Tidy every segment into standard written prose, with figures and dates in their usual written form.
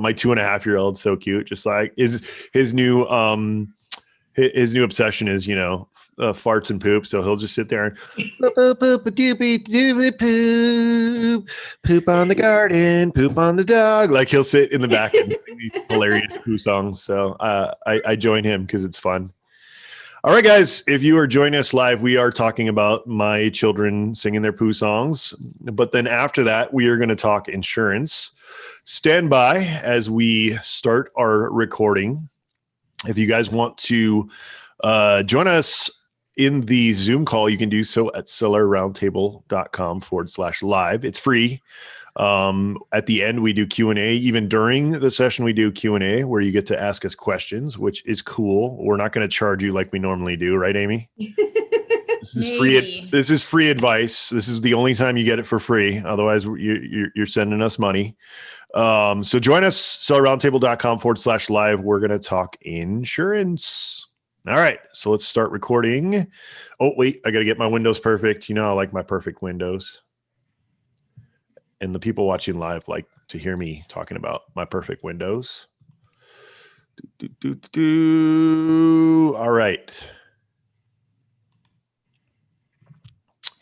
My 2.5-year-old, so cute. Just like his new obsession is, farts and poop. So he'll just sit there and poop on the garden, poop on the dog. Like he'll sit in the back and sing these hilarious poo songs. So I join him because it's fun. All right, guys, if you are joining us live, we are talking about my children singing their poo songs. But then after that, we are going to talk insurance. Stand by as we start our recording. If you guys want to join us in the Zoom call, you can do so at sellerroundtable.com/live. It's free. At the end, we do Q&A. Even during the session, we do Q&A where you get to ask us questions, which is cool. We're not going to charge you like we normally do, right, Amy? This is free. This is free advice. This is the only time you get it for free. Otherwise, you're sending us money. So join us, sellerroundtable.com/live. We're going to talk insurance. All right, so let's start recording. Oh, wait, I got to get my windows perfect. I like my perfect windows. And the people watching live like to hear me talking about my perfect windows. All right.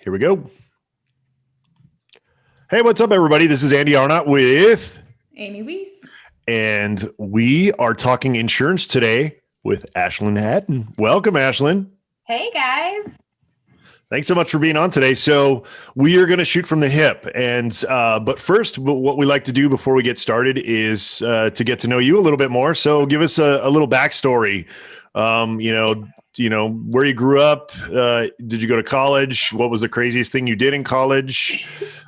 Here we go. Hey, what's up, everybody? This is Andy Arnott with Amy Weiss. And we are talking insurance today with Ashlyn Hatton. Welcome, Ashlyn. Hey, guys. Thanks so much for being on today. So we are going to shoot from the hip. But first, what we like to do before we get started is to get to know you a little bit more. So give us a little backstory. Where you grew up. Did you go to college? What was the craziest thing you did in college?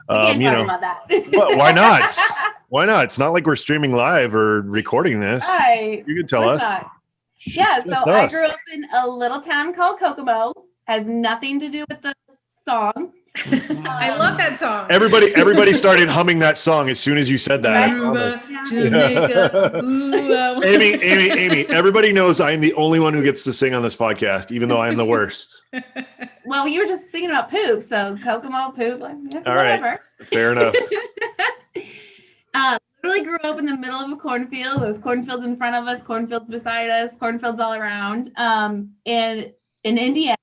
Can't talk about that. Why not? Why not? It's not like we're streaming live or recording this. Right. You can tell us. Yeah, so I grew up in a little town called Kokomo. Has nothing to do with the song. I love that song. Everybody started humming that song as soon as you said that. Jamaica, Amy, everybody knows I'm the only one who gets to sing on this podcast, even though I'm the worst. Well, you were just singing about poop, so Kokomo, poop, all whatever. Right, fair enough. Literally grew up in the middle of a cornfield. There was cornfields in front of us, cornfields beside us, cornfields all around. In Indiana.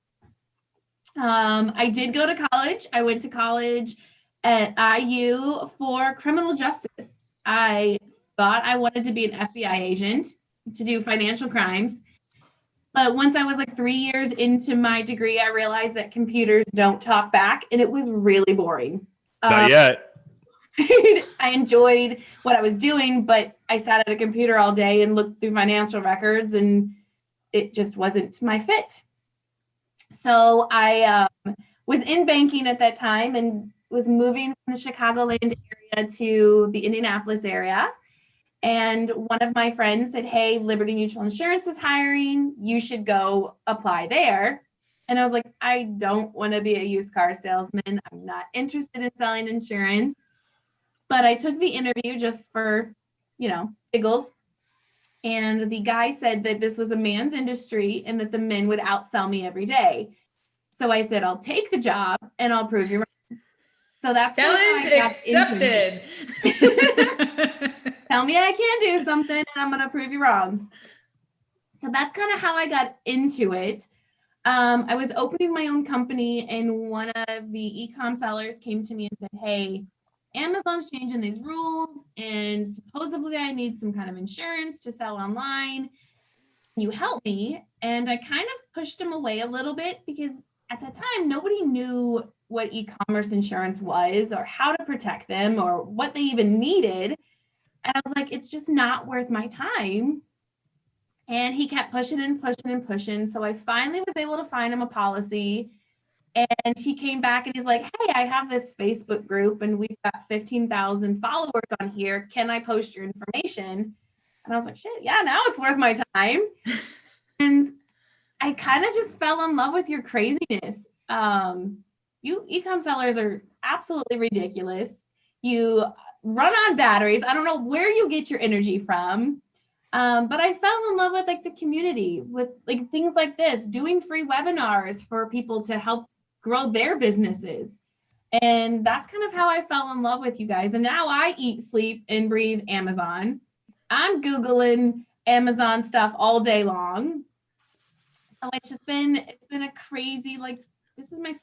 I did go to college. I went to college at IU for criminal justice. I thought I wanted to be an FBI agent to do financial crimes. But once I was like 3 years into my degree, I realized that computers don't talk back, and it was really boring. Not yet. I enjoyed what I was doing, but I sat at a computer all day and looked through financial records, and it just wasn't my fit. So I was in banking at that time and was moving from the Chicagoland area to the Indianapolis area. And one of my friends said, hey, Liberty Mutual Insurance is hiring. You should go apply there. And I was like, I don't want to be a used car salesman. I'm not interested in selling insurance. But I took the interview just for, giggles. And the guy said that this was a man's industry and that the men would outsell me every day. So I said, I'll take the job and I'll prove you wrong. So that's challenge accepted. Tell me I can do something and I'm going to prove you wrong. So that's kind of how I got into it. I was opening my own company and one of the e-com sellers came to me and said, hey, Amazon's changing these rules and supposedly I need some kind of insurance to sell online. Can you help me? And I kind of pushed him away a little bit because at that time, nobody knew what e-commerce insurance was or how to protect them or what they even needed. And I was like, it's just not worth my time. And he kept pushing and pushing and pushing. So I finally was able to find him a policy. And he came back and he's like, hey, I have this Facebook group and we've got 15,000 followers on here. Can I post your information? And I was like, shit, yeah, now it's worth my time. And I kind of just fell in love with your craziness. You e-com sellers are absolutely ridiculous. You run on batteries. I don't know where you get your energy from. But I fell in love with like the community with like things like this, doing free webinars for people to help grow their businesses. And that's kind of how I fell in love with you guys. And now I eat, sleep, and breathe Amazon. I'm Googling Amazon stuff all day long. So it's been a crazy, like, this is my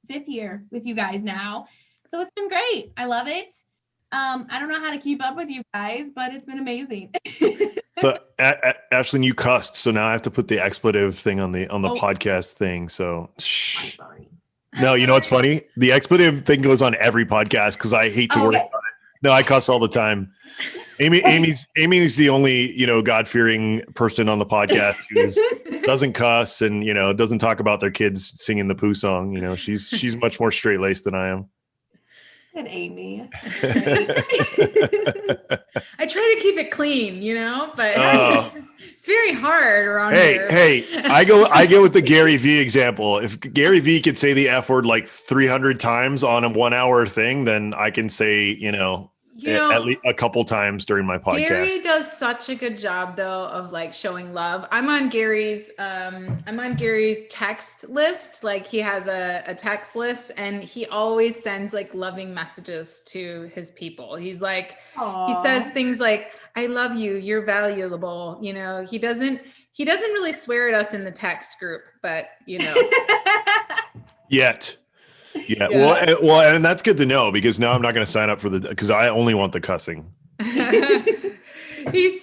fifth year with you guys now. So it's been great. I love it. I don't know how to keep up with you guys, but it's been amazing. So Ashlyn, you cussed, so now I have to put the expletive thing on the podcast thing. So I'm sorry. no, you know what's funny? The expletive thing goes on every podcast because I hate to worry about it. No, I cuss all the time. Amy's the only, God-fearing person on the podcast who doesn't cuss and, doesn't talk about their kids singing the Pooh song. She's much more straight-laced than I am. Good, Amy. I try to keep it clean, but it's very hard around here. Hey, I go with the Gary Vee example. If Gary Vee could say the F word like 300 times on a 1 hour thing, then I can say, at least a couple times during my podcast. Gary does such a good job though of like showing love. I'm on Gary's text list. Like he has a text list and he always sends like loving messages to his people. He's like, Aww. He says things like, I love you, you're valuable. He doesn't really swear at us in the text group, but Yet. Yeah. Well, and that's good to know because now I'm not going to sign up because I only want the cussing. He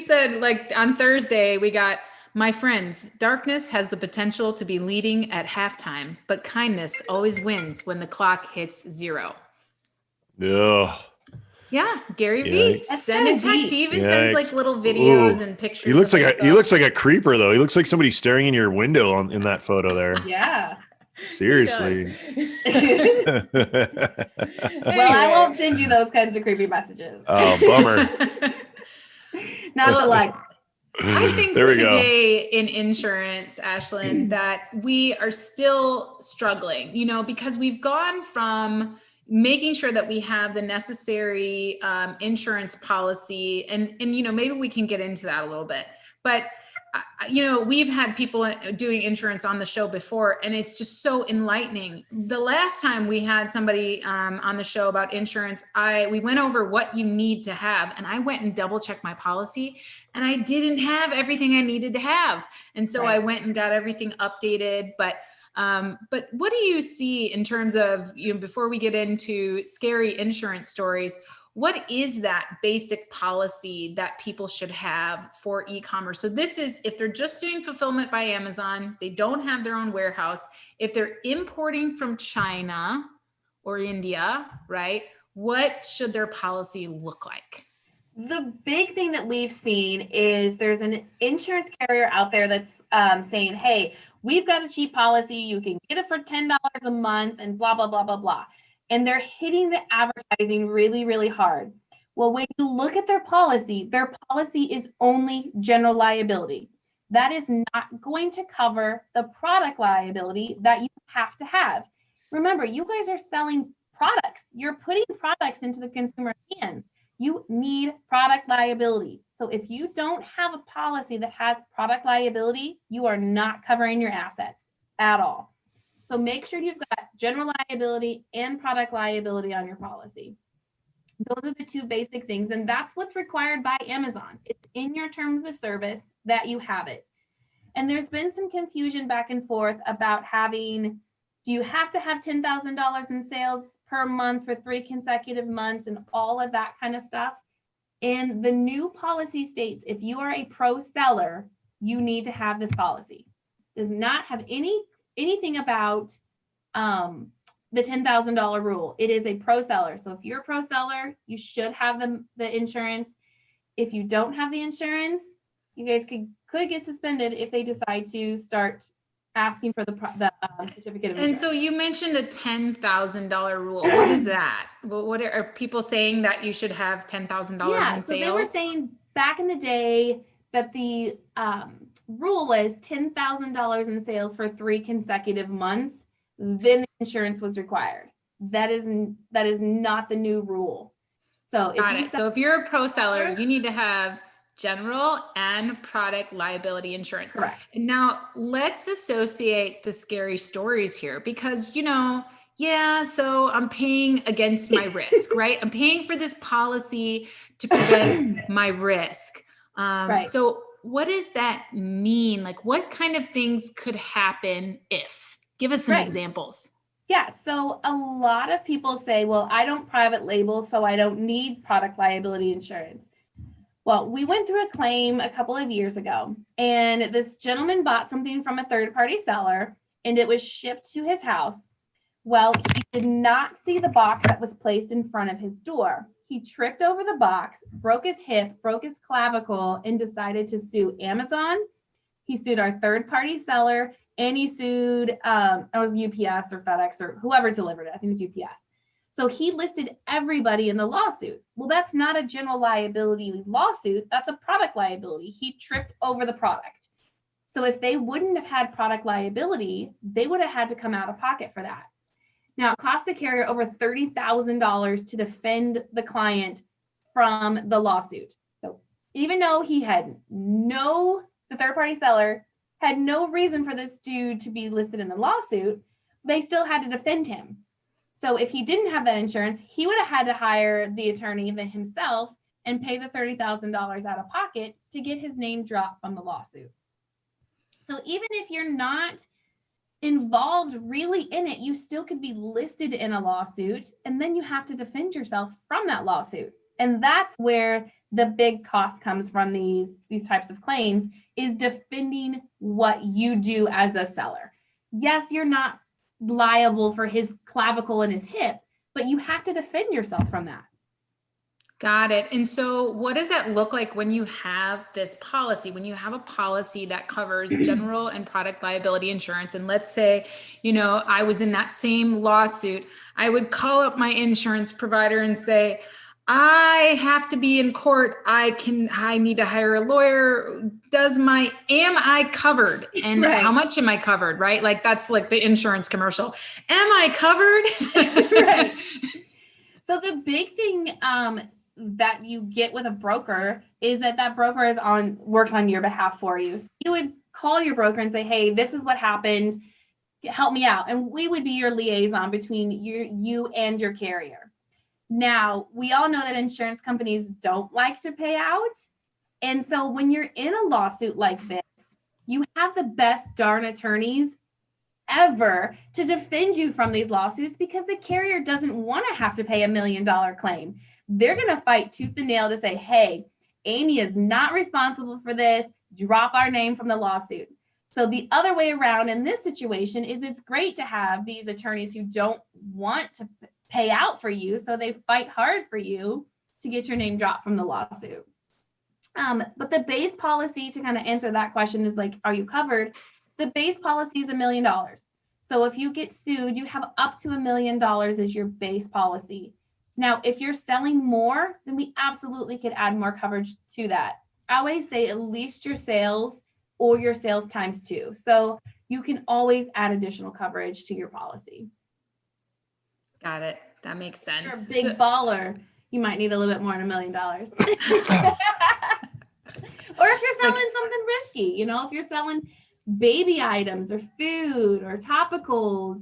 said like on Thursday we got, my friends, darkness has the potential to be leading at halftime, but kindness always wins when the clock hits 0. Ugh. Yeah, Gary Vee. Send a text. He even sends like little videos and pictures. He looks like a creeper though. He looks like somebody staring in your window in that photo there. Yeah. Seriously. Well, I won't send you those kinds of creepy messages. Oh, bummer. Not like. I think today in insurance, Ashlyn, that we are still struggling, because we've gone from making sure that we have the necessary insurance policy and maybe we can get into that a little bit, but we've had people doing insurance on the show before, and it's just so enlightening. The last time we had somebody on the show about insurance, we went over what you need to have, and I went and double checked my policy, and I didn't have everything I needed to have. And so I went and got everything updated. But what do you see in terms of, before we get into scary insurance stories, what is that basic policy that people should have for e-commerce? So this is if they're just doing fulfillment by Amazon, they don't have their own warehouse. If they're importing from China or India, right? What should their policy look like? The big thing that we've seen is there's an insurance carrier out there that's saying, hey, we've got a cheap policy. You can get it for $10 a month and blah, blah, blah, blah, blah. And they're hitting the advertising really, really hard. Well, when you look at their policy is only general liability. That is not going to cover the product liability that you have to have. Remember, you guys are selling products. You're putting products into the consumer's hands. You need product liability. So if you don't have a policy that has product liability, you are not covering your assets at all. So make sure you've got general liability and product liability on your policy. Those are the two basic things. And that's what's required by Amazon. It's in your terms of service that you have it. And there's been some confusion back and forth about do you have to have $10,000 in sales per month for 3 consecutive months and all of that kind of stuff. And the new policy states, if you are a pro seller, you need to have this policy. Does not have anything about the $10,000 rule. It is a pro seller. So if you're a pro seller, you should have the insurance. If you don't have the insurance, you guys could get suspended if they decide to start asking for the certificate of insurance. And so you mentioned a $10,000 rule. What is that? Well, what are people saying that you should have $10,000 in sales? So they were saying back in the day that the rule was $10,000 in sales for 3 consecutive months. Then insurance was required. That is not the new rule. So if you're a pro seller, you need to have general and product liability insurance. Correct. And now let's associate the scary stories here because, yeah, so I'm paying against my risk, right? I'm paying for this policy to prevent my risk. Right. So what does that mean? Like, what kind of things could happen if? Give us some examples. Yeah, so a lot of people say, well, I don't private label, so I don't need product liability insurance. Well, we went through a claim a couple of years ago, and this gentleman bought something from a third-party seller, and it was shipped to his house. Well, he did not see the box that was placed in front of his door. He tripped over the box, broke his hip, broke his clavicle, and decided to sue Amazon. He sued our third-party seller, and he sued, it was UPS or FedEx or whoever delivered it. I think it was UPS. So he listed everybody in the lawsuit. Well, that's not a general liability lawsuit. That's a product liability. He tripped over the product. So if they wouldn't have had product liability, they would have had to come out of pocket for that. Now, it cost the carrier over $30,000 to defend the client from the lawsuit. So even though the third-party seller had no reason for this dude to be listed in the lawsuit, they still had to defend him. So if he didn't have that insurance, he would have had to hire the attorney himself and pay the $30,000 out of pocket to get his name dropped from the lawsuit. So even if you're not involved really in it, you still could be listed in a lawsuit, and then you have to defend yourself from that lawsuit. And that's where the big cost comes from these types of claims, is defending what you do as a seller. Yes, you're not liable for his clavicle and his hip, but you have to defend yourself from that. Got it. And so what does that look like when you have this policy, when you have a policy that covers general and product liability insurance? And let's say, I was in that same lawsuit, I would call up my insurance provider and say, I have to be in court. I need to hire a lawyer. Am I covered? And how much am I covered? Right? Like, that's like the insurance commercial. Am I covered? Right. So the big thing that you get with a broker is that broker works on your behalf for you. So you would call your broker and say, hey, this is what happened. Help me out. And we would be your liaison between you and your carrier. Now, we all know that insurance companies don't like to pay out. And so when you're in a lawsuit like this, you have the best darn attorneys ever to defend you from these lawsuits, because the carrier doesn't want to have to pay $1 million claim. They're going to fight tooth and nail to say, hey, Amy is not responsible for this. Drop our name from the lawsuit. So the other way around in this situation is it's great to have these attorneys who don't want to pay out for you, so they fight hard for you to get your name dropped from the lawsuit. But the base policy, to kind of answer that question, is like, are you covered? The base policy is $1 million. So if you get sued, you have up to $1 million as your base policy. Now, if you're selling more, then we absolutely could add more coverage to that. I always say at least your sales or your sales times 2. So you can always add additional coverage to your policy. Got it. That makes sense. If you're a big baller, you might need a little bit more than $1 million. Or if you're selling something risky, if you're selling baby items or food or topicals,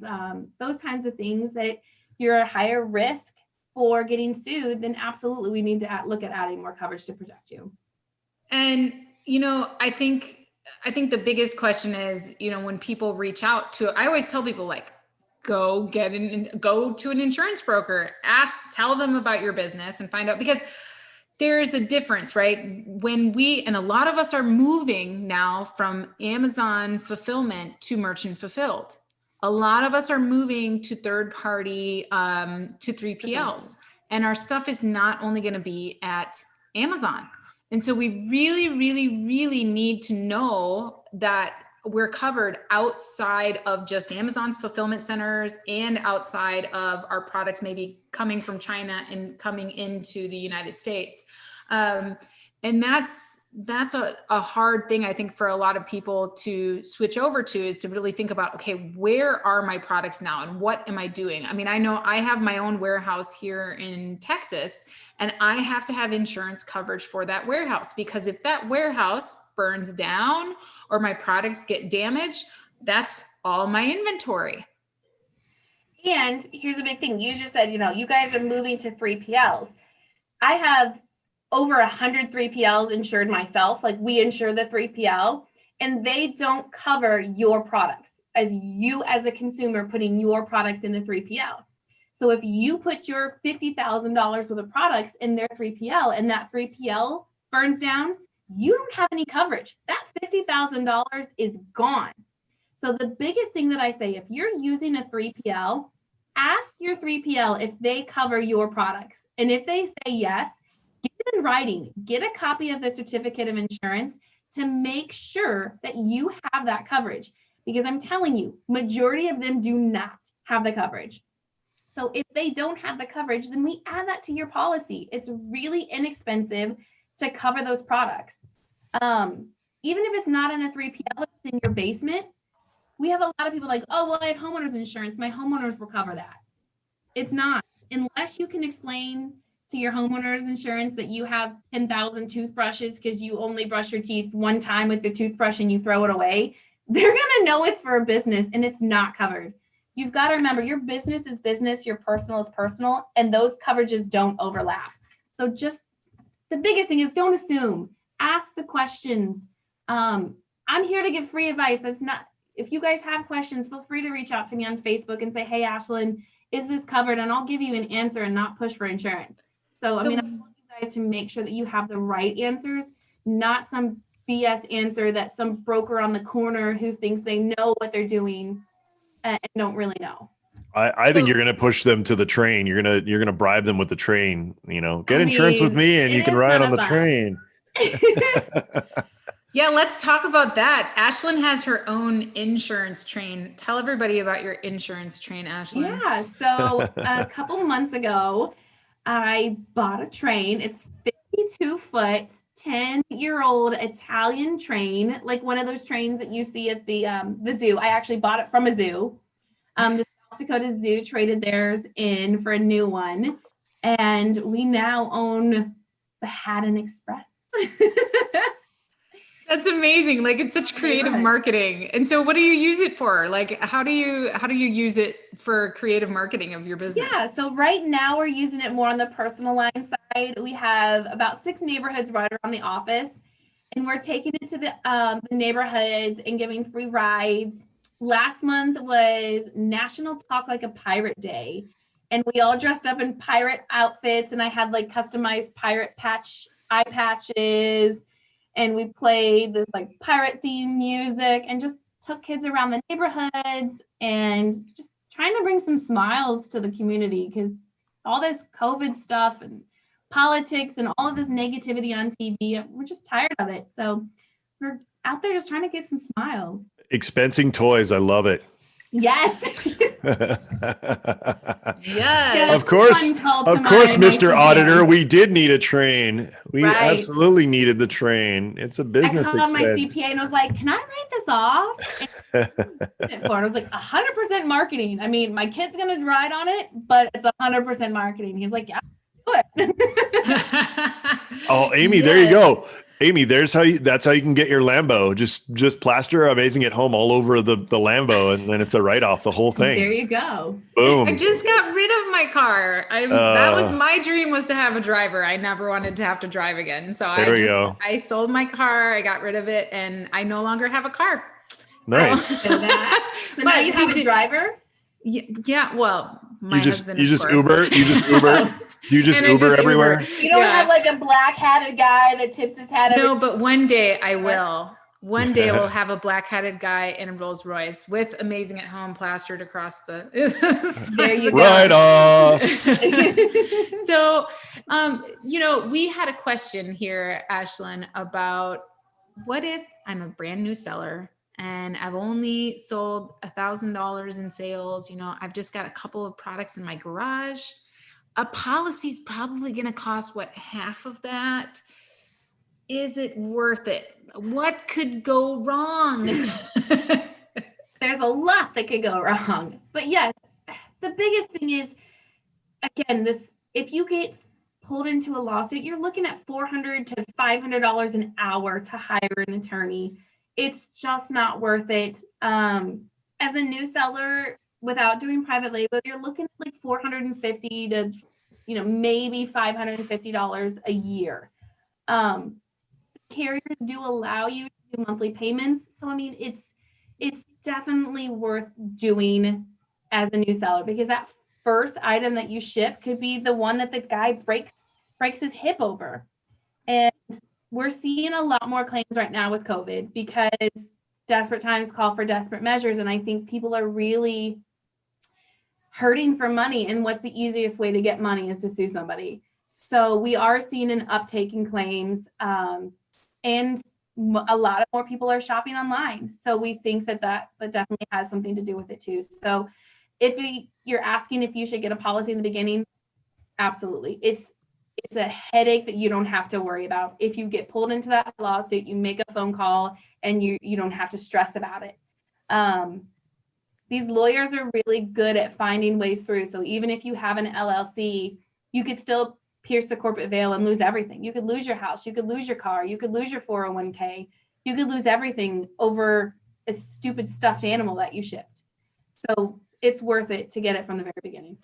those kinds of things that you're at higher risk for getting sued, then absolutely we need to look at adding more coverage to protect you. And, I think the biggest question is, when people reach out I always tell people, go to an insurance broker, tell them about your business and find out, because there's a difference, right? And a lot of us are moving now from Amazon fulfillment to merchant fulfilled. A lot of us are moving to third party, to 3PLs, and our stuff is not only going to be at Amazon. And so we really, really, really need to know that we're covered outside of just Amazon's fulfillment centers and outside of our products maybe coming from China and coming into the United States. And that's a hard thing, I think, for a lot of people to switch over to, is to really think about, okay, where are my products now and what am I doing? I mean, I know I have my own warehouse here in Texas, and I have to have insurance coverage for that warehouse, because if that warehouse burns down or my products get damaged, that's all my inventory. And here's a big thing. You just said, you guys are moving to 3PLs. I have over 100 3PLs insured myself. Like, we insure the 3PL, and they don't cover your products as you as the consumer putting your products in the 3PL. So if you put your $50,000 worth of products in their 3PL and that 3PL burns down, you don't have any coverage. That $50,000 is gone. So the biggest thing that I say, if you're using a 3PL, ask your 3PL if they cover your products. And if they say yes, get it in writing, get a copy of the certificate of insurance to make sure that you have that coverage. Because I'm telling you, majority of them do not have the coverage. So if they don't have the coverage, then we add that to your policy. It's really inexpensive to cover those products. Even if it's not in a 3PL, it's in your basement. We have a lot of people like, oh, well, I have homeowners insurance. My homeowners will cover that. It's not. Unless you can explain to your homeowners insurance that you have 10,000 toothbrushes because you only brush your teeth one time with the toothbrush and you throw it away, they're going to know it's for a business and it's not covered. You've got to remember, your business is business, your personal is personal, and those coverages don't overlap. So just the biggest thing is don't assume. Ask the questions. I'm here to give free advice. That's not, if you guys have questions, feel free to reach out to me on Facebook and say, hey, Ashlyn, is this covered? And I'll give you an answer and not push for insurance. So I want you guys to make sure that you have the right answers, not some BS answer that some broker on the corner who thinks they know what they're doing and don't really know. I think you're going to push them to the train. You're going to bribe them with the train, get insurance with me and you can ride on the train. Yeah, let's talk about that. Ashlyn has her own insurance train. Tell everybody about your insurance train, Ashlyn. Yeah, so a couple months ago, I bought a train. It's 52-foot, 10-year-old Italian train, like one of those trains that you see at the zoo. I actually bought it from a zoo. The South Dakota Zoo traded theirs in for a new one, and we now own the Haddon Express. That's amazing. Like, it's such creative marketing. And so what do you use it for? Like, how do you use it for creative marketing of your business? Yeah. So right now we're using it more on the personal line side. We have about 6 neighborhoods right around the office, and we're taking it to the neighborhoods and giving free rides. Last month was National Talk Like a Pirate Day, and we all dressed up in pirate outfits, and I had like customized pirate eye patches. And we played this like pirate themed music and just took kids around the neighborhoods and just trying to bring some smiles to the community, because all this COVID stuff and politics and all of this negativity on TV, we're just tired of it. So we're out there just trying to get some smiles. Expensing toys. I love it. Yes. Yes. Of course, Mr. Auditor, we did need a train. We absolutely needed the train. It's a business expense. I called my CPA and was like, can I write this off? And I was like, 100% marketing. I mean, my kid's going to ride on it, but it's 100% marketing. He's like, yeah, do it. Oh, Amy, there you go. Amy, that's how you can get your Lambo. Just plaster Amazing at Home all over the Lambo, and then it's a write-off, the whole thing. There you go. Boom. I just got rid of my car. That was my dream, was to have a driver. I never wanted to have to drive again. So I sold my car, I got rid of it, and I no longer have a car. Nice. So now you have a driver? Yeah, well, you just Uber? Do you just Uber everywhere? You don't have like a black-hatted guy that tips his hat? No, but one day I will. One day we'll have a black-hatted guy in a Rolls Royce with Amazing at Home plastered across the. There you go. Right off. So, we had a question here, Ashlyn, about what if I'm a brand new seller and I've only sold $1,000 in sales. I've just got a couple of products in my garage. A policy is probably going to cost half of that. Is it worth it? What could go wrong? There's a lot that could go wrong. But yes, the biggest thing is, again, if you get pulled into a lawsuit, you're looking at $400 to $500 an hour to hire an attorney. It's just not worth it. As a new seller, without doing private label, you're looking at like $450 to, maybe $550 a year. Carriers do allow you to do monthly payments. So, I mean, it's definitely worth doing as a new seller, because that first item that you ship could be the one that the guy breaks his hip over. And we're seeing a lot more claims right now with COVID, because desperate times call for desperate measures. And I think people are really hurting for money. And what's the easiest way to get money is to sue somebody. So we are seeing an uptake in claims, and a lot of more people are shopping online. So we think that definitely has something to do with it too. So if you're asking if you should get a policy in the beginning, absolutely. It's a headache that you don't have to worry about. If you get pulled into that lawsuit, you make a phone call and you don't have to stress about it. These lawyers are really good at finding ways through. So even if you have an LLC, you could still pierce the corporate veil and lose everything. You could lose your house, you could lose your car, you could lose your 401k, you could lose everything over a stupid stuffed animal that you shipped. So it's worth it to get it from the very beginning.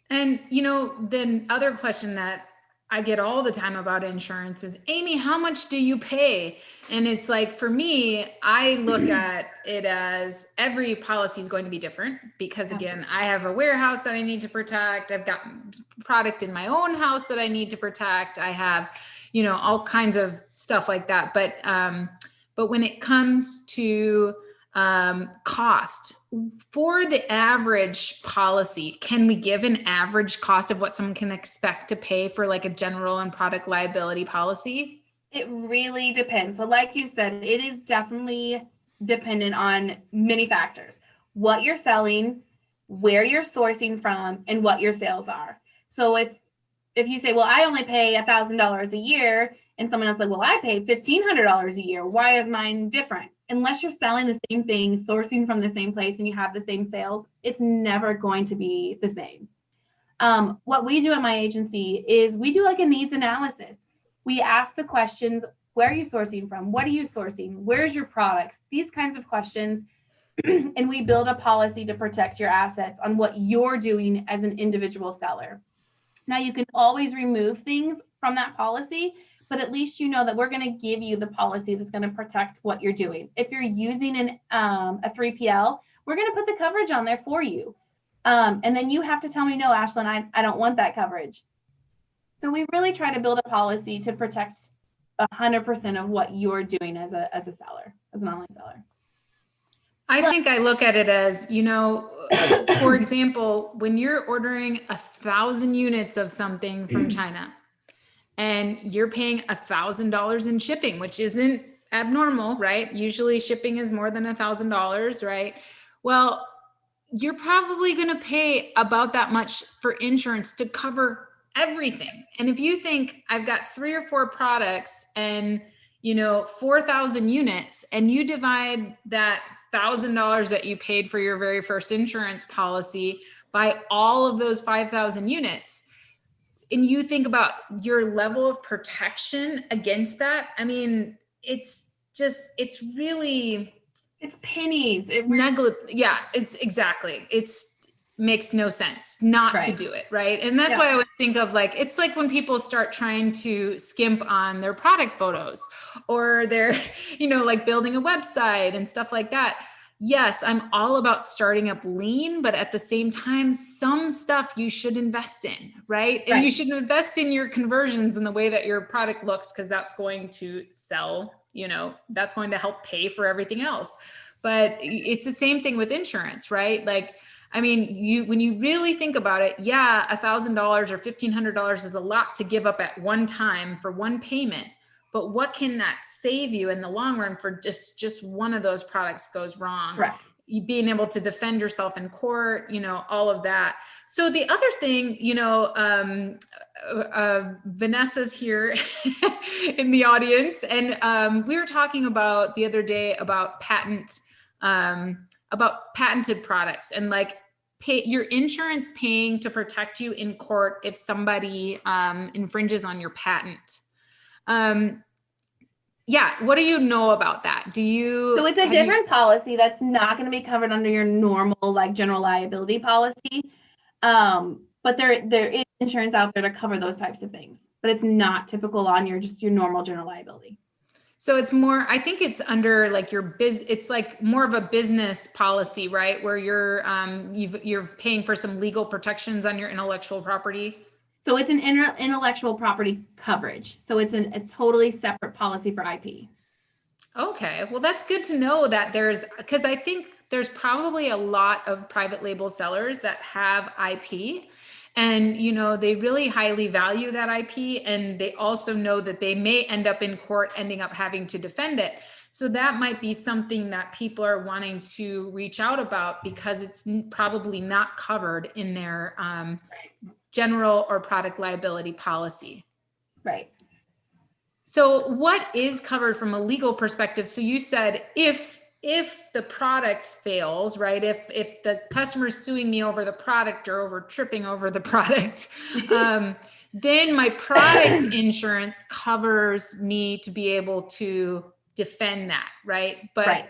And, the other question that I get all the time about insurance is, Amy, how much do you pay? And it's like, for me, I look at it as every policy is going to be different, because again, I have a warehouse that I need to protect. I've got product in my own house that I need to protect. I have, all kinds of stuff like that. But when it comes to cost for the average policy, can we give an average cost of what someone can expect to pay for like a general and product liability policy? It really depends. So like you said, it is definitely dependent on many factors: what you're selling, where you're sourcing from, and what your sales are. So if you say, well, I only pay $1,000 a year, and someone else is like, well, I pay $1,500 a year, why is mine different? Unless you're selling the same thing, sourcing from the same place, and you have the same sales, it's never going to be the same. What we do at my agency is we do like a needs analysis. We ask the questions: where are you sourcing from? What are you sourcing? Where's your products? These kinds of questions. And we build a policy to protect your assets on what you're doing as an individual seller. Now, you can always remove things from that policy, but at least you know that we're going to give you the policy that's going to protect what you're doing. If you're using a 3PL, we're going to put the coverage on there for you. And then you have to tell me, no, Ashlyn, I don't want that coverage. So we really try to build a policy to protect 100% of what you're doing as a seller, as an online seller. I think I look at it as, for example, when you're ordering 1,000 units of something from China, and you're paying $1,000 in shipping, which isn't abnormal, right? Usually shipping is more than $1,000, right? Well, you're probably going to pay about that much for insurance to cover everything. And if you think I've got 3 or 4 products and, 4,000 units, and you divide that $1,000 that you paid for your very first insurance policy by all of those 5,000 units, and you think about your level of protection against that, I mean, it's pennies. Yeah, it's exactly. Makes no sense not to do it. Right. And that's why I always think of like, it's like when people start trying to skimp on their product photos, or they're, like building a website and stuff like that. Yes, I'm all about starting up lean, but at the same time, some stuff you should invest in, right? And you should invest in your conversions and the way that your product looks, because that's going to sell, that's going to help pay for everything else. But it's the same thing with insurance, right? Like, I mean, when you really think about it, yeah, $1,000 or $1,500 is a lot to give up at one time for one payment. But what can that save you in the long run for just one of those products goes wrong? Right. You being able to defend yourself in court, all of that. So the other thing, Vanessa's here in the audience, and we were talking about the other day about patented products, and like your insurance paying to protect you in court if somebody infringes on your patent. Yeah. What do you know about that? So it's a different policy that's not going to be covered under your normal like general liability policy. But there is insurance out there to cover those types of things, but it's not typical on your normal general liability. So it's more, I think it's under like your it's like more of a business policy, right? Where you're paying for some legal protections on your intellectual property. So it's an intellectual property coverage. So it's a totally separate policy for IP. Okay. Well, that's good to know that because I think there's probably a lot of private label sellers that have IP. And, they really highly value that IP, and they also know that they may end up in court, ending up having to defend it. So that might be something that people are wanting to reach out about because it's probably not covered in their general or product liability policy. Right. So what is covered from a legal perspective? So you said if the product fails, right? If the customer's suing me over the product or over tripping over the product, then my product insurance covers me to be able to defend that, right? But right.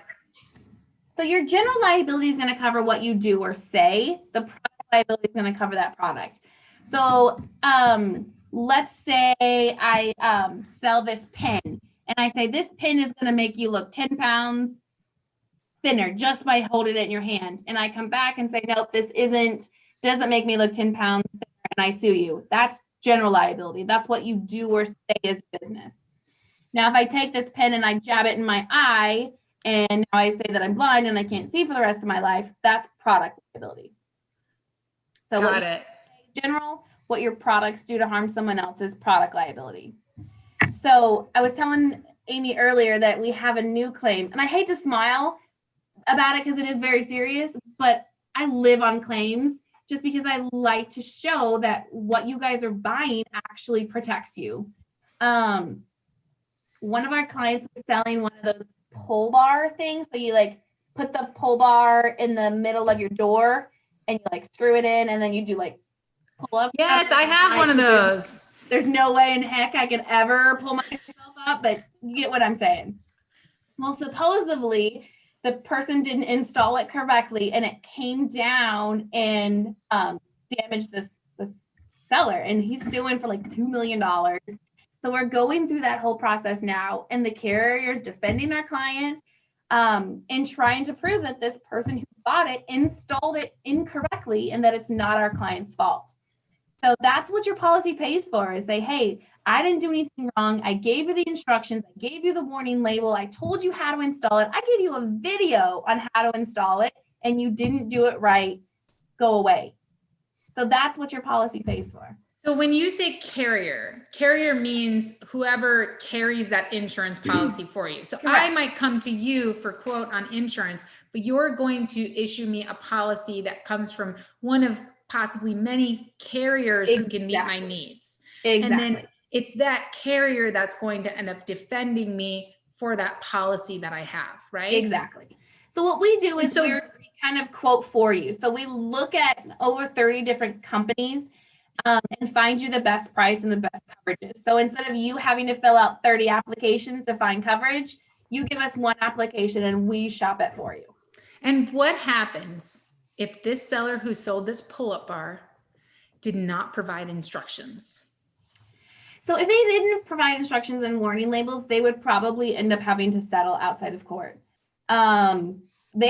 So your general liability is going to cover what you do or say. The product liability is going to cover that product. So let's say I sell this pen, and I say this pen is going to make you look 10 pounds thinner just by holding it in your hand. And I come back and say, nope, this doesn't make me look 10 pounds thinner, and I sue you. That's general liability. That's what you do or say as business. Now, if I take this pen and I jab it in my eye, and now I say that I'm blind and I can't see for the rest of my life, that's product liability. So got it. General, what your products do to harm someone else is product liability. So I was telling Amy earlier that we have a new claim, and I hate to smile about it because it is very serious, but I live on claims just because I like to show that what you guys are buying actually protects you. One of our clients was selling one of those pull bar things. So you like put the pull bar in the middle of your door and you like screw it in, and then you do like pull up. Yes, I have one of those. There's no way in heck I could ever pull myself up, but you get what I'm saying. Well, supposedly the person didn't install it correctly, and it came down and damaged this seller, and he's suing for like $2 million. So we're going through that whole process now, and the carrier is defending our client and trying to prove that this person who bought it installed it incorrectly and that it's not our client's fault. So that's what your policy pays for, is say, hey, I didn't do anything wrong. I gave you the instructions. I gave you the warning label. I told you how to install it. I gave you a video on how to install it, and you didn't do it right. Go away. So that's what your policy pays for. So when you say carrier means whoever carries that insurance policy for you. So correct. I might come to you for quote on insurance, but you're going to issue me a policy that comes from one of possibly many carriers who can meet my needs. Exactly. And then it's that carrier that's going to end up defending me for that policy that I have, right? Exactly. So what we do is we kind of quote for you. So we look at over 30 different companies and find you the best price and the best coverages. So instead of you having to fill out 30 applications to find coverage, you give us one application and we shop it for you. And what happens if this seller who sold this pull-up bar did not provide instructions? So if they didn't provide instructions and warning labels, they would probably end up having to settle outside of court. They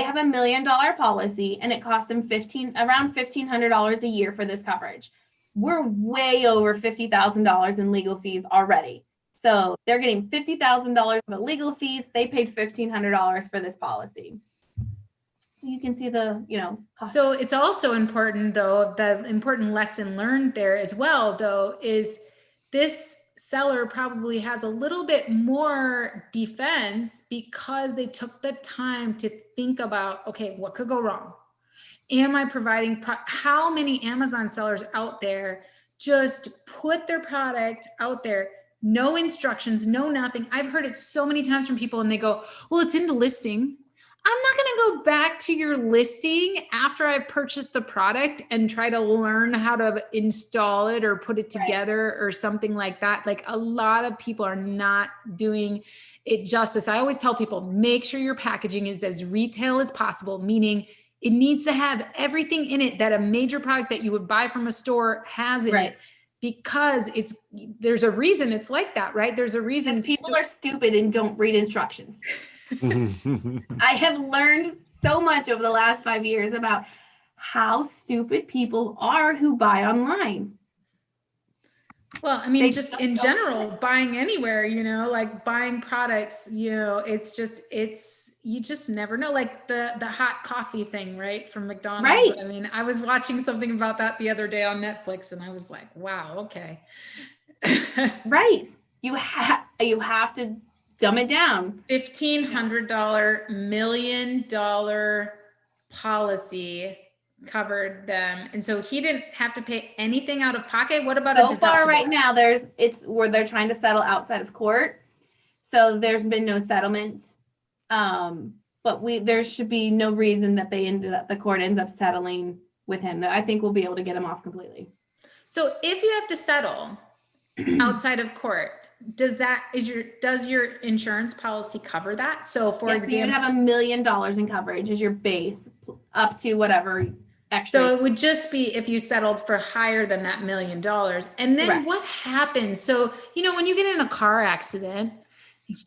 have $1 million policy, and it costs them around $1,500 a year for this coverage. We're way over $50,000 in legal fees already. So they're getting $50,000 for legal fees. They paid $1,500 for this policy. You can see the, cost. So it's also important, though, the important lesson learned there as well, though, is this seller probably has a little bit more defense because they took the time to think about, okay, what could go wrong? Am I providing, how many Amazon sellers out there just put their product out there, no instructions, no nothing. I've heard it so many times from people and they go, well, it's in the listing. I'm not going to go back to your listing after I've purchased the product and try to learn how to install it or put it together or something like that. Like a lot of people are not doing it justice. I always tell people, make sure your packaging is as retail as possible, meaning it needs to have everything in it that a major product that you would buy from a store has in it. Because there's a reason it's like that, right? There's a reason people are stupid and don't read instructions. I have learned so much over the last 5 years about how stupid people are who buy online. Well, I mean, just in general, buying anywhere, like buying products, you just never know. Like the hot coffee thing, right? From McDonald's. Right. I mean, I was watching something about that the other day on Netflix and I was like, wow, okay. Right. You have to dumb it down. $1,500 million policy covered them, and so he didn't have to pay anything out of pocket. What about so far right now? It's where they're trying to settle outside of court, so there's been no settlement. But there should be no reason that the court ends up settling with him. I think we'll be able to get him off completely. So if you have to settle outside of court, does your insurance policy cover that? So for example, you'd have $1 million in coverage as your base, up to whatever extra. So it would just be if you settled for higher than that $1 million. And then what happens? So, when you get in a car accident,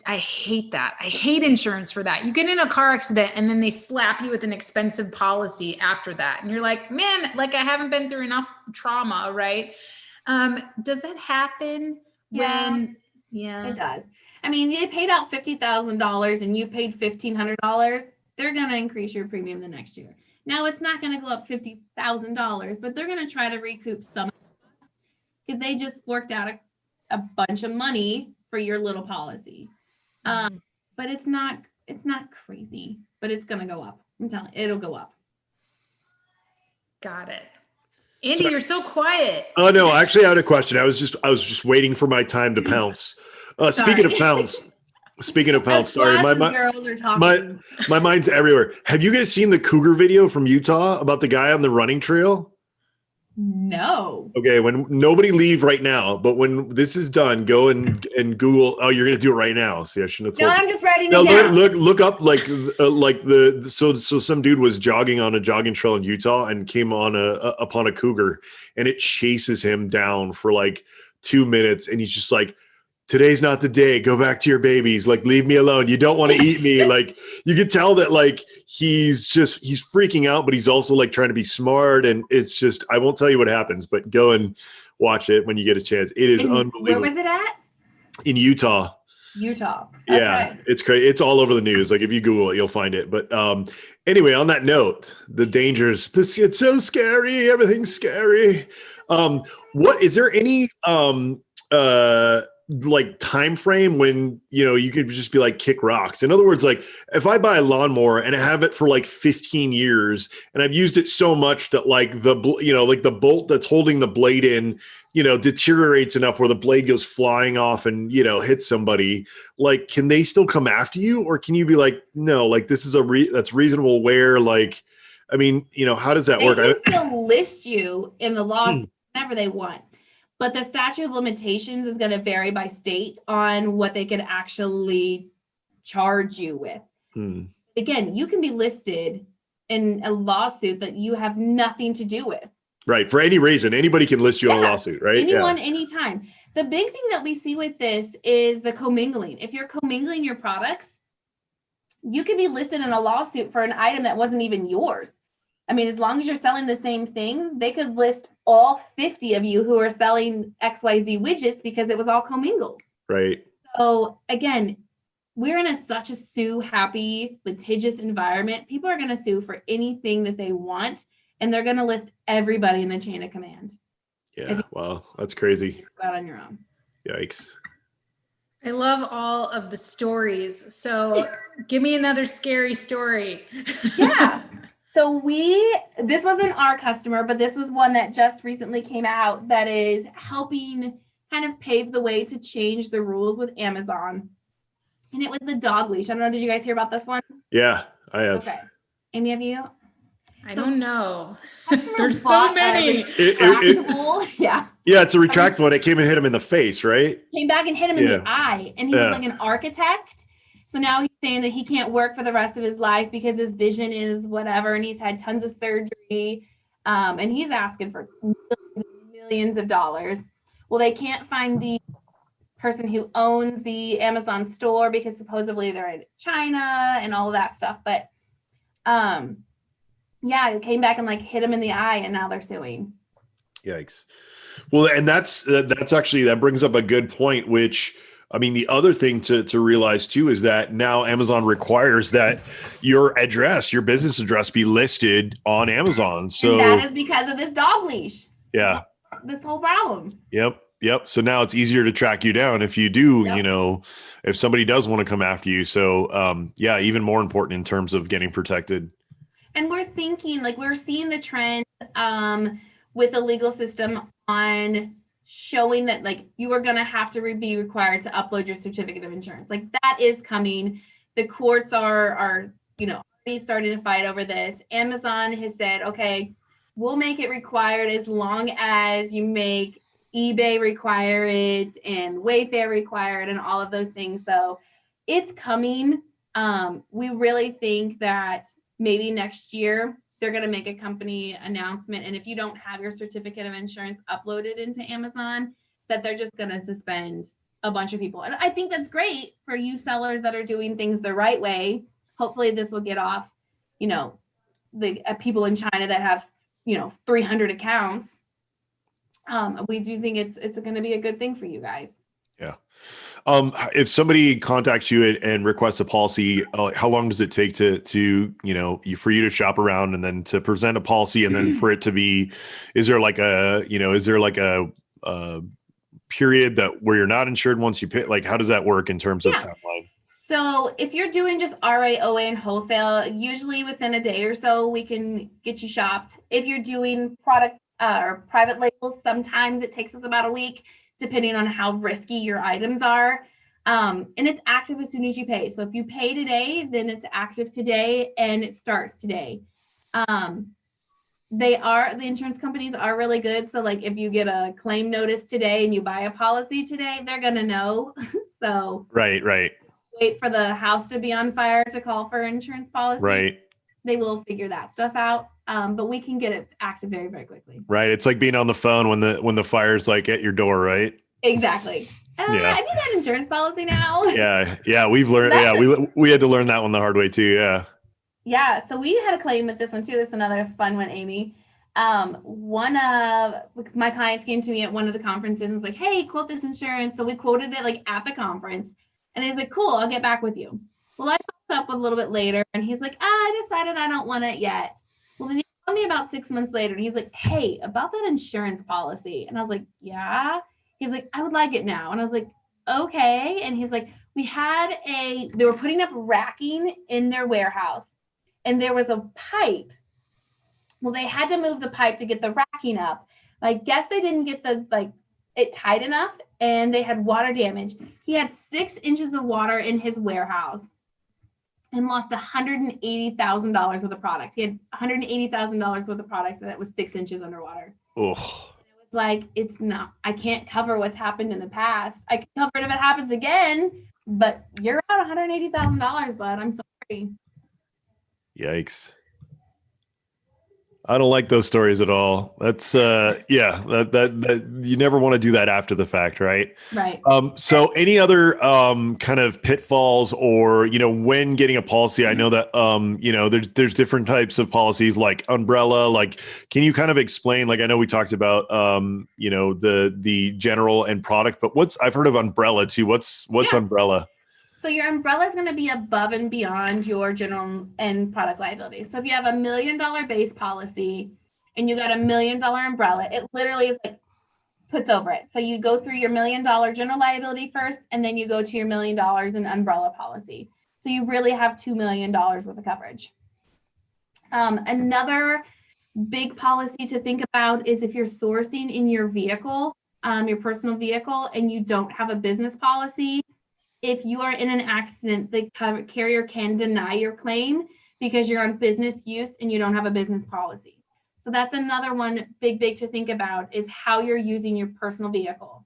I hate that. I hate insurance for that. You get in a car accident and then they slap you with an expensive policy after that. And you're like, man, like I haven't been through enough trauma, right? Does that happen? Yeah, it does. I mean, they paid out $50,000 and you paid $1,500. They're going to increase your premium the next year. Now it's not going to go up $50,000, but they're going to try to recoup some because they just forked out a bunch of money for your little policy. But it's not crazy, but it's going to go up. I'm telling you, it'll go up. Got it. Andy, you're so quiet. Oh no, actually I had a question. I was just waiting for my time to pounce. Speaking of pounce, sorry, my mind's everywhere. Have you guys seen the Cougar video from Utah about the guy on the running trail? No. Okay, when nobody leave right now, but when this is done, go and Google. Oh, you're gonna do it right now. See, I shouldn't have told you. I'm just writing it down. Look up so some dude was jogging on a jogging trail in Utah and came on upon a cougar, and it chases him down for like 2 minutes, and he's just like, today's not the day. Go back to your babies. Like, leave me alone. You don't want to eat me. Like, you could tell that like he's freaking out, but he's also like trying to be smart. And it's just, I won't tell you what happens, but go and watch it when you get a chance. It is unbelievable. Where was it at? In Utah. Okay. Yeah, it's crazy. It's all over the news. Like if you Google it, you'll find it. But anyway, on that note, the dangers. It's so scary. Everything's scary. What is there any like time frame when you could just be like kick rocks? In other words, like if I buy a lawnmower and I have it for like 15 years and I've used it so much that like the bolt that's holding the blade in deteriorates enough where the blade goes flying off and hits somebody, like can they still come after you, or can you be like, no, like this is that's reasonable wear? Like, I mean, how does that work? They can still list you in the lawsuit whenever they want. But the statute of limitations is going to vary by state on what they can actually charge you with. Again, you can be listed in a lawsuit that you have nothing to do with. Right. For any reason, anybody can list you on a lawsuit, right? Anyone, anytime. The big thing that we see with this is the commingling. If you're commingling your products, you can be listed in a lawsuit for an item that wasn't even yours. I mean, as long as you're selling the same thing, they could list all 50 of you who are selling XYZ widgets because it was all commingled. Right. So again, we're in such a sue-happy, litigious environment. People are going to sue for anything that they want, and they're going to list everybody in the chain of command. Yeah. Wow. That's crazy. Out on your own. Yikes. I love all of the stories. So give me another scary story. Yeah. So this wasn't our customer, but this was one that just recently came out that is helping kind of pave the way to change the rules with Amazon. And it was the dog leash. I don't know. Did you guys hear about this one? Yeah. I have. Okay. Amy, have you? I don't know. Customer There's so bought a many. retractable. Yeah. Yeah, it's a retractable. And it came and hit him in the face, right? Came back and hit him in the eye. And he was like an architect. So now he's saying that he can't work for the rest of his life because his vision is whatever. And he's had tons of surgery. And he's asking for millions of dollars. Well, they can't find the person who owns the Amazon store because supposedly they're in China and all of that stuff. But yeah, it came back and like hit him in the eye, and now they're suing. Yikes. Well, and that's actually, that brings up a good point, which, I mean, the other thing to realize too is that now Amazon requires that your address, your business address, be listed on Amazon. So and that is because of this dog leash. Yeah. This whole problem. Yep. So now it's easier to track you down if you do, Yep. you know, if somebody does want to come after you. So yeah, even more important in terms of getting protected. And we're thinking, like, we're seeing the trend with the legal system on showing that, like, you are going to have to be required to upload your certificate of insurance. Like, that is coming. The courts are, you know, already starting to fight over this. Amazon has said, okay, we'll make it required as long as you make eBay require it and Wayfair require it and all of those things. So it's coming. We really think that maybe next year they're going to make a company announcement. And if you don't have your certificate of insurance uploaded into Amazon, that they're just going to suspend a bunch of people. And I think that's great for you sellers that are doing things the right way. Hopefully this will get off, you know, the people in China that have, you know, 300 accounts. We do think it's going to be a good thing for you guys. Yeah. If somebody contacts you and requests a policy, how long does it take to you know, for you to shop around and then to present a policy and then for it to be, is there like a period that where you're not insured once you pay? Like, how does that work in terms of timeline? So if you're doing just RA, OA, and wholesale, usually within a day or so, we can get you shopped. If you're doing product or private labels, sometimes it takes us about a week, depending on how risky your items are. And it's active as soon as you pay. So if you pay today, then it's active today and it starts today. The insurance companies are really good. So like if you get a claim notice today and you buy a policy today, they're going to know. So Right. wait for the house to be on fire to call for insurance policy. Right. They will figure that stuff out. But we can get it active very, very quickly. Right. It's like being on the phone when the fire's like at your door, right? Exactly. I need that insurance policy now. Yeah. We've learned. We had to learn that one the hard way too. Yeah. Yeah. So we had a claim with this one too. This is another fun one, Amy. One of my clients came to me at one of the conferences and was like, "Hey, quote this insurance." So we quoted it like at the conference, and he's like, "Cool, I'll get back with you." Well, I followed up a little bit later, and he's like, "I decided I don't want it yet." Well, then he called me about 6 months later, and he's like, "Hey, about that insurance policy," and I was like, "Yeah." He's like, "I would like it now," and I was like, "Okay," and he's like, they were putting up racking in their warehouse, and there was a pipe. Well, they had to move the pipe to get the racking up. I guess they didn't get it tight enough, and they had water damage. He had 6 inches of water in his warehouse and lost $180,000 worth of product. He had $180,000 worth of product that was 6 inches underwater. Oh. It was like, I can't cover what's happened in the past. I can cover it if it happens again, but you're out $180,000, bud. I'm sorry. Yikes. I don't like those stories at all. That's that you never want to do that after the fact, right? Right. So any other kind of pitfalls or, you know, when getting a policy, I know that you know, there's different types of policies like umbrella, like can you kind of explain, like I know we talked about you know, the general and product, but I've heard of umbrella too. What's umbrella? So your umbrella is going to be above and beyond your general and product liability. So if you have $1 million base policy and you got $1 million umbrella, it literally is like puts over it. So you go through your $1 million general liability first, and then you go to your $1 million in umbrella policy. So you really have $2 million worth of coverage. Another big policy to think about is if you're sourcing in your vehicle, your personal vehicle, and you don't have a business policy. If you are in an accident, the carrier can deny your claim because you're on business use and you don't have a business policy. So that's another one big to think about, is how you're using your personal vehicle.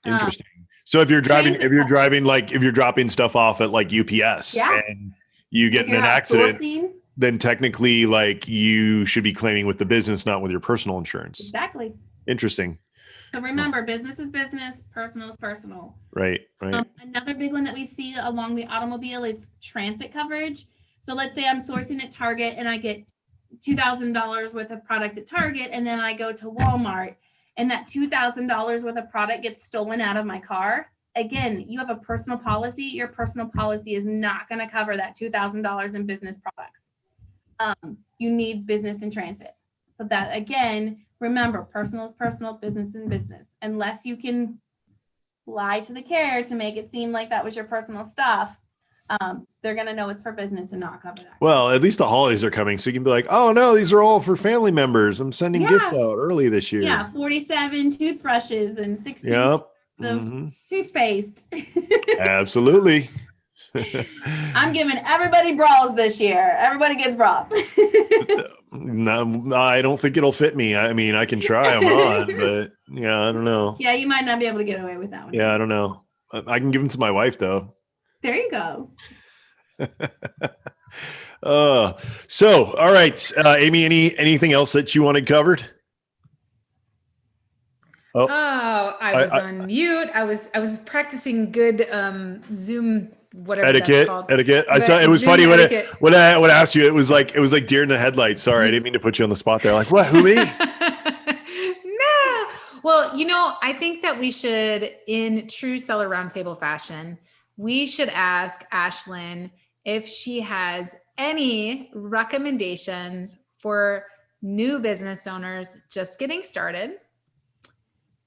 Interesting. So if you're dropping stuff off at like UPS and you get in an accident, sourcing, then technically like you should be claiming with the business, not with your personal insurance. Exactly. Interesting. So remember, business is business, personal is personal. Right. Another big one that we see along the automobile is transit coverage. So let's say I'm sourcing at Target and I get $2,000 worth of product at Target, and then I go to Walmart and that $2,000 worth of product gets stolen out of my car. Again, you have a personal policy. Your personal policy is not going to cover that $2,000 in business products. You need business in transit. So that, again, remember, personal is personal, business is business. Unless you can lie to the carrier to make it seem like that was your personal stuff, they're going to know it's for business and not cover that. Well, at least the holidays are coming, so you can be like, oh, no, these are all for family members. I'm sending gifts out early this year. Yeah, 47 toothbrushes and 16 of toothpaste. Absolutely. I'm giving everybody bras this year. Everybody gets bras. No, I don't think it'll fit me. I mean, I can try them on, but I don't know. Yeah, you might not be able to get away with that one. Yeah, I don't know. I can give them to my wife, though. There you go. So, all right, Amy, anything else that you wanted covered? I was on mute. I was practicing good Zoom whatever etiquette. That's called. Etiquette. I saw it was Zoom funny when I asked you. It was like deer in the headlights. Sorry, I didn't mean to put you on the spot there. Like, what? Who me? No. Well, I think that we should, in true seller roundtable fashion, we should ask Ashlyn if she has any recommendations for new business owners just getting started.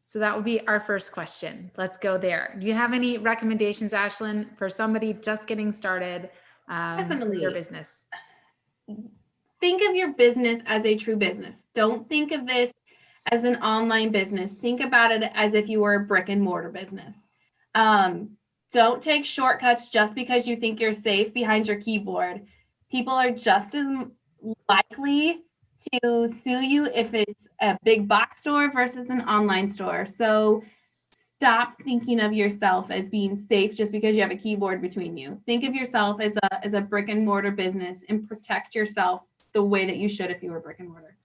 So that would be our first question. Let's go there. Do you have any recommendations, Ashlyn, for somebody just getting started with their business? Think of your business as a true business. Don't think of this as an online business. Think about it as if you were a brick and mortar business. Don't take shortcuts just because you think you're safe behind your keyboard. People are just as likely to sue you if it's a big box store versus an online store. So stop thinking of yourself as being safe just because you have a keyboard between you. Think of yourself as a brick and mortar business and protect yourself the way that you should if you were brick and mortar.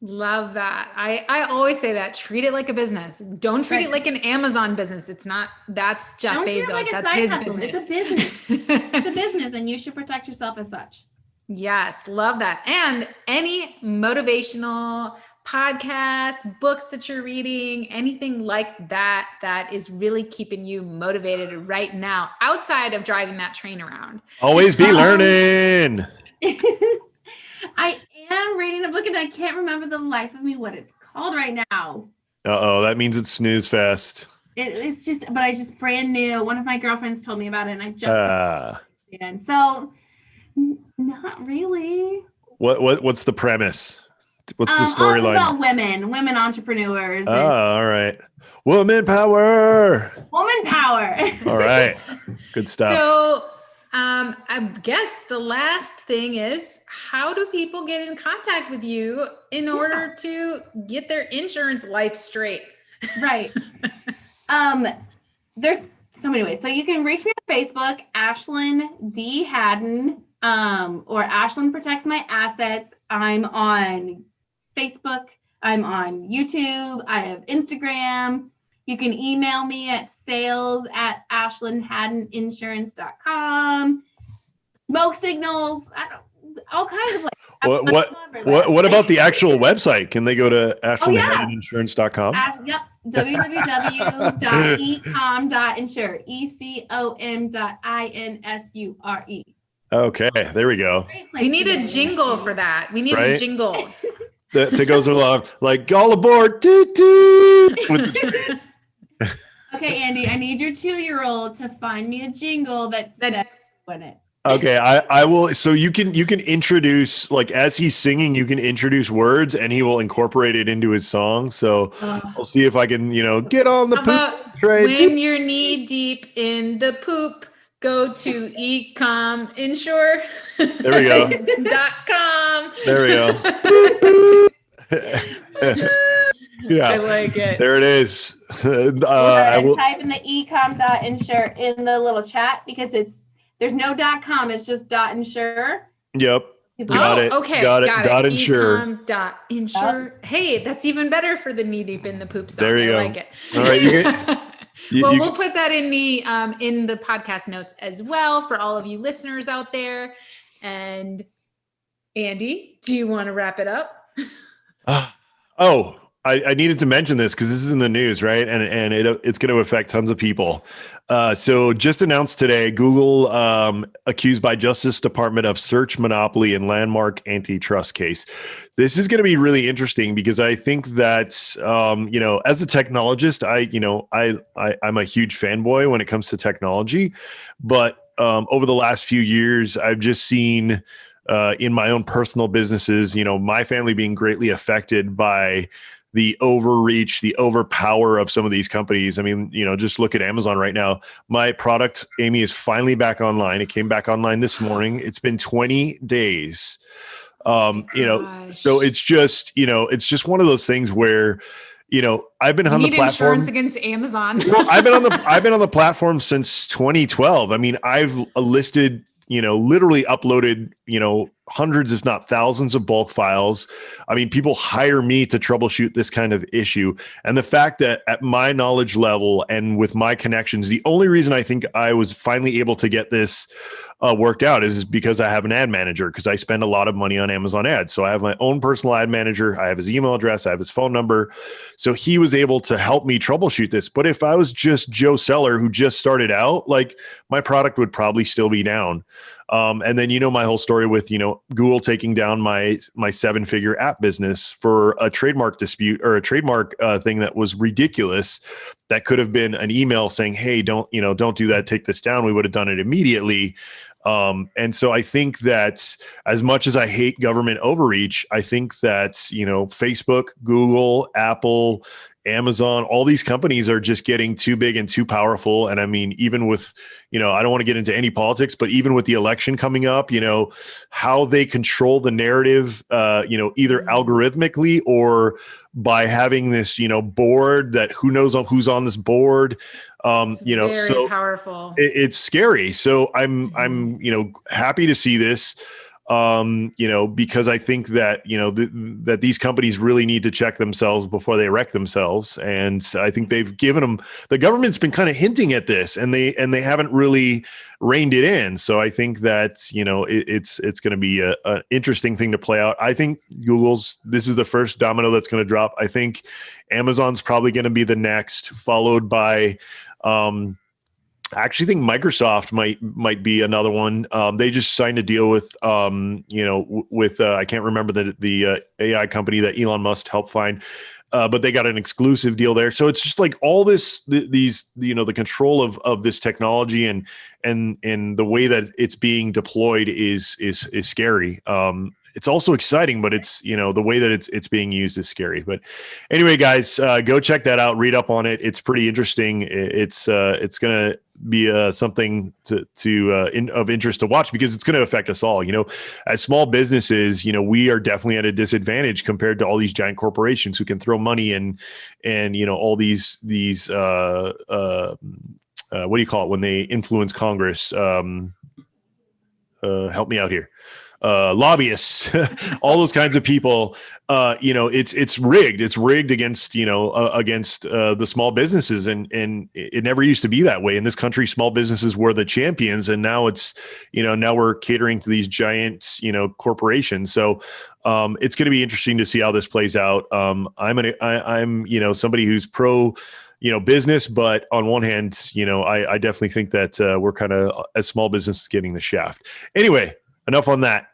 Love that. I always say that. Treat it like a business. Don't treat it like an Amazon business. It's not. That's Jeff Bezos. Like that's his hustle. business. It's a business. It's a business, and you should protect yourself as such. Yes, love that. And any motivational podcasts, books that you're reading, anything like that, that is really keeping you motivated right now outside of driving that train around. Always be learning. I am reading a book and I can't remember the life of me what it's called right now. That means it's snooze fest. It's just brand new. One of my girlfriends told me about it and I just so not really. What's the premise? What's the storyline? About women entrepreneurs. All right. Woman power. All right. Good stuff. So I guess the last thing is, how do people get in contact with you in order to get their insurance life straight? Right. There's so many ways. So you can reach me on Facebook, Ashlyn D. Haddon, or Ashlyn Protects My Assets. I'm on Facebook. I'm on YouTube. I have Instagram. You can email me at sales@ashlynhaddoninsurance.com. Smoke signals, all kinds of ways. What about the actual website? Can they go to ashlynhaddoninsurance.com? Yep, www.ecom.insure, ecom.insure. Okay, there we go. We need a jingle for that. We need a jingle. That goes along like all aboard. Toot, toot. Okay, Andy, I need your 2-year-old to find me a jingle that says in it. Okay, I will. So you can introduce, like, as he's singing, you can introduce words and he will incorporate it into his song. So I'll see if I can, get on the poop train. When you're knee deep in the poop, go to ecominsure.com. There we go. There we go. Yeah, I like it. There it is. Type in the ecom.insure in the little chat because there's no .com. It's just .insure. Yep. Got it. Okay. Got it. .insure. Ecom.insure. Hey, that's even better for the knee deep in the poop song. There you go. I like it. All right. We'll put that in the podcast notes as well for all of you listeners out there. And Andy, do you want to wrap it up? I needed to mention this because this is in the news, right? And it's going to affect tons of people. So just announced today, Google accused by Justice Department of search monopoly and landmark antitrust case. This is going to be really interesting because I think that as a technologist, I'm a huge fanboy when it comes to technology, but over the last few years, I've just seen in my own personal businesses, my family being greatly affected by the overreach, the overpower of some of these companies. I mean, just look at Amazon right now. My product, Amy, is finally back online. It came back online this morning. It's been 20 days. So it's just one of those things where, I've been on the platform insurance against Amazon. Well, I've been on the platform since 2012. I mean, I've listed, literally uploaded, hundreds, if not thousands of bulk files. I mean, people hire me to troubleshoot this kind of issue. And the fact that at my knowledge level and with my connections, the only reason I think I was finally able to get this worked out is because I have an ad manager, because I spend a lot of money on Amazon ads. So I have my own personal ad manager. I have his email address. I have his phone number. So he was able to help me troubleshoot this. But if I was just Joe Seller who just started out, like, my product would probably still be down. And then, my whole story with, Google taking down my 7-figure app business for a trademark dispute or a trademark thing that was ridiculous. That could have been an email saying, hey, don't do that. Take this down. We would have done it immediately. And so I think that as much as I hate government overreach, I think that, Facebook, Google, Apple, Amazon, all these companies are just getting too big and too powerful. And I mean, even with, I don't want to get into any politics, but even with the election coming up, how they control the narrative, either algorithmically or by having this, board that who knows who's on this board, very so powerful. It's scary. So I'm happy to see this. Because I think that, that these companies really need to check themselves before they wreck themselves. And I think they've given them, the government's been kind of hinting at this and they haven't really reined it in. So I think that, it's going to be an interesting thing to play out. I think this is the first domino that's going to drop. I think Amazon's probably going to be the next, followed by, I actually think Microsoft might be another one. They just signed a deal with I can't remember the AI company that Elon Musk helped find, but they got an exclusive deal there. So it's just like all the control of this technology and the way that it's being deployed is scary. It's also exciting, but it's, the way that it's being used is scary. But anyway, guys, go check that out. Read up on it. It's pretty interesting. It's going to be something of interest to watch because it's going to affect us all. As small businesses, we are definitely at a disadvantage compared to all these giant corporations who can throw money and all these what do you call it when they influence Congress? Help me out here. Lobbyists, all those kinds of people, it's rigged. It's rigged against, against the small businesses. And it never used to be that way in this country. Small businesses were the champions. And now it's, now we're catering to these giant, corporations. So it's going to be interesting to see how this plays out. I'm somebody who's pro, business, but on one hand, I definitely think that we're kind of, as small businesses, getting the shaft. Anyway, enough on that.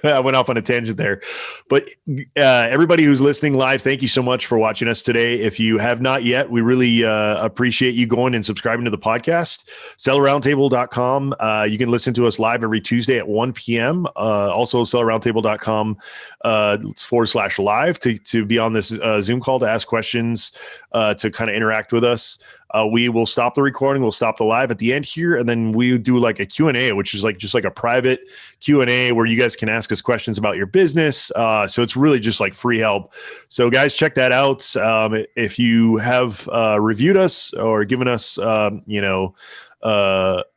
I went off on a tangent there, but everybody who's listening live, thank you so much for watching us today. If you have not yet, we really appreciate you going and subscribing to the podcast. sellerroundtable.com. You can listen to us live every Tuesday at 1 p.m. Also sellerroundtable.com /live to be on this Zoom call to ask questions, to kind of interact with us. we will stop the recording. We'll stop the live at the end here. And then we do like a Q&A, which is like just like a private Q&A where you guys can ask us questions about your business. So it's really just like free help. So guys, check that out. If you have reviewed us or given us,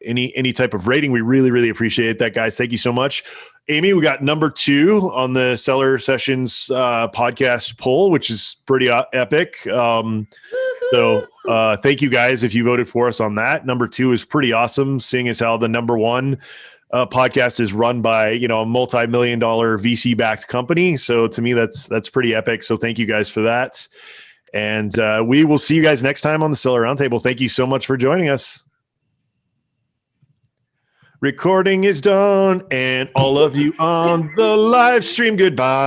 any type of rating, we really, really appreciate that, guys. Thank you so much. Amy, we got number 2 on the Seller Sessions podcast poll, which is pretty epic. So thank you guys if you voted for us on that. Number 2 is pretty awesome, seeing as how the number 1 podcast is run by, a multi-million-dollar VC-backed company. So to me, that's pretty epic. So thank you guys for that. And we will see you guys next time on the Seller Roundtable. Thank you so much for joining us. Recording is done, and all of you on the live stream, goodbye.